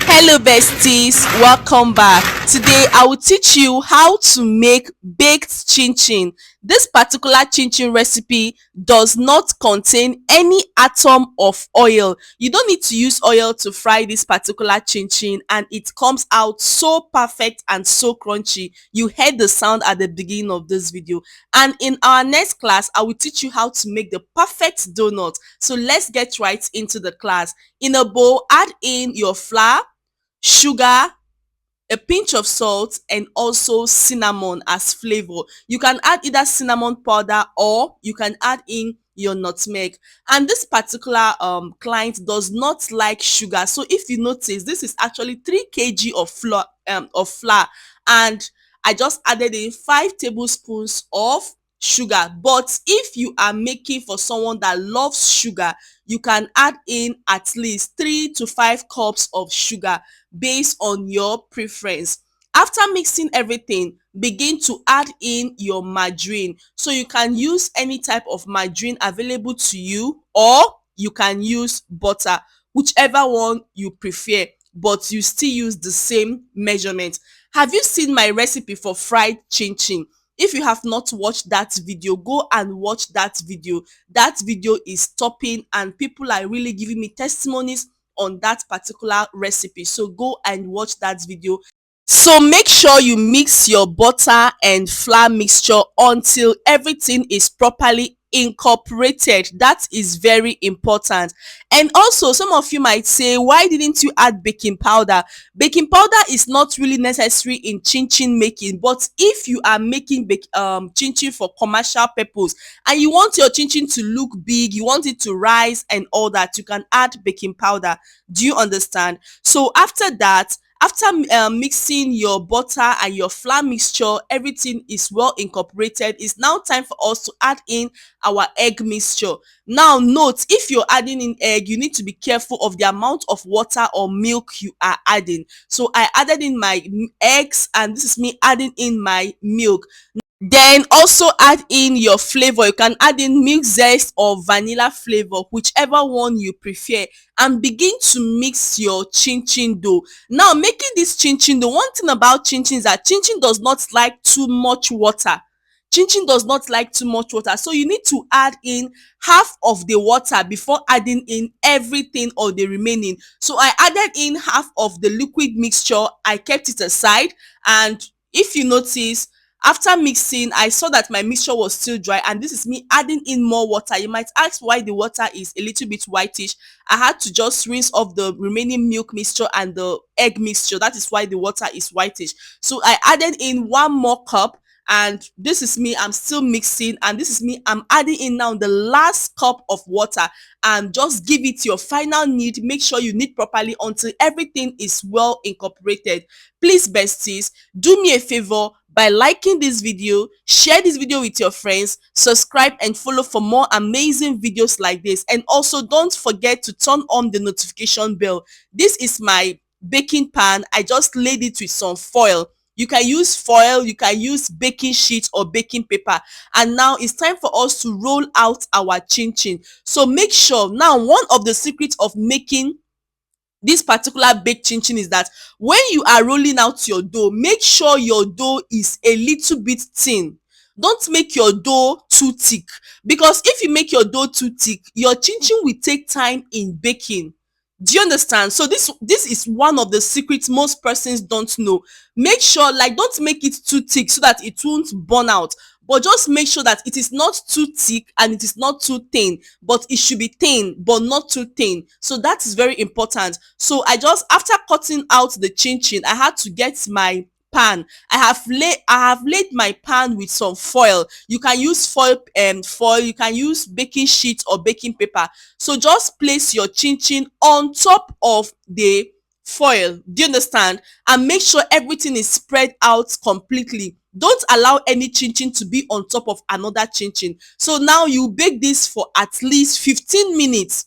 Hello besties, welcome back. Today I will teach you how to make baked chin chin. This particular chin chin recipe does not contain any atom of oil. You don't need to use oil to fry this particular chin chin, and it comes out so perfect and so crunchy. You heard the sound at the beginning of this video. And in our next class, I will teach you how to make the perfect donut. So let's get right into the class. In a bowl, add in your flour, sugar, a pinch of salt, and also cinnamon as flavor. You can add either cinnamon powder or you can add in your nutmeg. And this particular client does not like sugar, so if you notice, this is actually 3 kg of flour, and I just added in 5 tablespoons of sugar. But if you are making for someone that loves sugar, you can add in at least 3 to 5 cups of sugar based on your preference. After mixing everything, begin to add in your margarine. So you can use any type of margarine available to you, or you can use butter, whichever one you prefer, but you still use the same measurement. Have you seen my recipe for fried chin chin? If you have not watched that video, go and watch that video. That video is topping and people are really giving me testimonies on that particular recipe. So go and watch that video. So make sure you mix your butter and flour mixture until everything is properly incorporated. That is very important. And also, some of you might say, why didn't you add baking powder? Baking powder is not really necessary in chin chin making, but if you are making chin chin for commercial purpose and you want your chin chin to look big, you want it to rise and all that, you can add baking powder. Do you understand? So after that, after mixing your butter and your flour mixture, everything is well incorporated. It's now time for us to add in our egg mixture. Now note, if you're adding in egg, you need to be careful of the amount of water or milk you are adding. So I added in my eggs, and this is me adding in my milk. Then also add in your flavor. You can add in milk zest or vanilla flavor, whichever one you prefer, and begin to mix your chin chin dough. Now, making this chin chin dough, one thing about chin chin is that chin chin does not like too much water. Chin chin does not like too much water, so you need to add in half of the water before adding in everything or the remaining. So I added in half of the liquid mixture, I kept it aside, and if you notice, after mixing, I saw that my mixture was still dry, and this is me adding in more water. You might ask why the water is a little bit whitish. I had to just rinse off the remaining milk mixture and the egg mixture. That is why the water is whitish. So I added in 1 more cup, and this is me, I'm still mixing, and this is me, I'm adding in now the last cup of water, and just give it your final knead. Make sure you knead properly until everything is well incorporated. Please besties, do me a favor by liking this video, share this video with your friends, subscribe and follow for more amazing videos like this, and also don't forget to turn on the notification bell. This is my baking pan. I just laid it with some foil. You can use foil, you can use baking sheet or baking paper. And now it's time for us to roll out our chin chin. So make sure, now one of the secrets of making this particular baked chin chin is that when you are rolling out your dough, make sure your dough is a little bit thin. Don't make your dough too thick, because if you make your dough too thick, your chin chin will take time in baking. Do you understand? So this is one of the secrets most persons don't know. Make sure, like, don't make it too thick so that it won't burn out, but just make sure that it is not too thick and it is not too thin, but it should be thin but not too thin. So that is very important. So I just, after cutting out the chin chin, I had to get my pan. I have laid my pan with some foil. You can use foil, you can use baking sheet or baking paper. So just place your chin chin on top of the foil. Do you understand? And make sure everything is spread out completely. Don't allow any chin chin to be on top of another chin chin. So now you bake this for at least 15 minutes.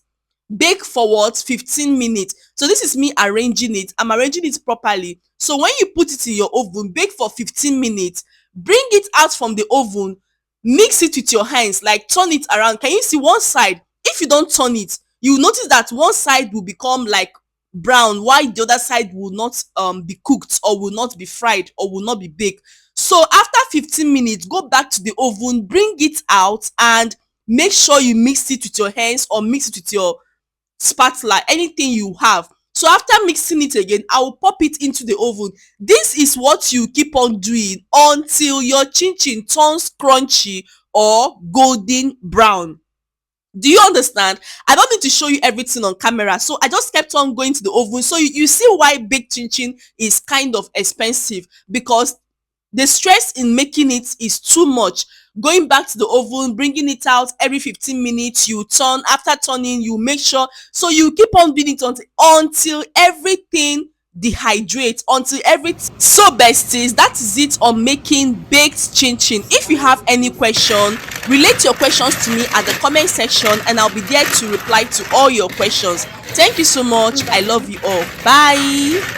Bake for what? 15 minutes. So this is me arranging it. I'm arranging it properly. So when you put it in your oven, bake for 15 minutes. Bring it out from the oven. Mix it with your hands, like turn it around. Can you see one side? If you don't turn it, you notice that one side will become like brown while the other side will not be cooked or will not be fried or will not be baked. So after 15 minutes, go back to the oven, bring it out, and make sure you mix it with your hands or mix it with your spatula, anything you have. So after mixing it again, I will pop it into the oven. This is what you keep on doing until your chin chin turns crunchy or golden brown. Do you understand? I don't need to show you everything on camera, so I just kept on going to the oven. So you see why baked chin chin is kind of expensive, because the stress in making it is too much. Going back to the oven, bringing it out every 15 minutes, you turn. After turning, you make sure. So you keep on doing it until everything dehydrates, until everything. So besties, that is it on making baked chin chin. If you have any question, relate your questions to me at the comment section, and I'll be there to reply to all your questions. Thank you so much. I love you all. Bye.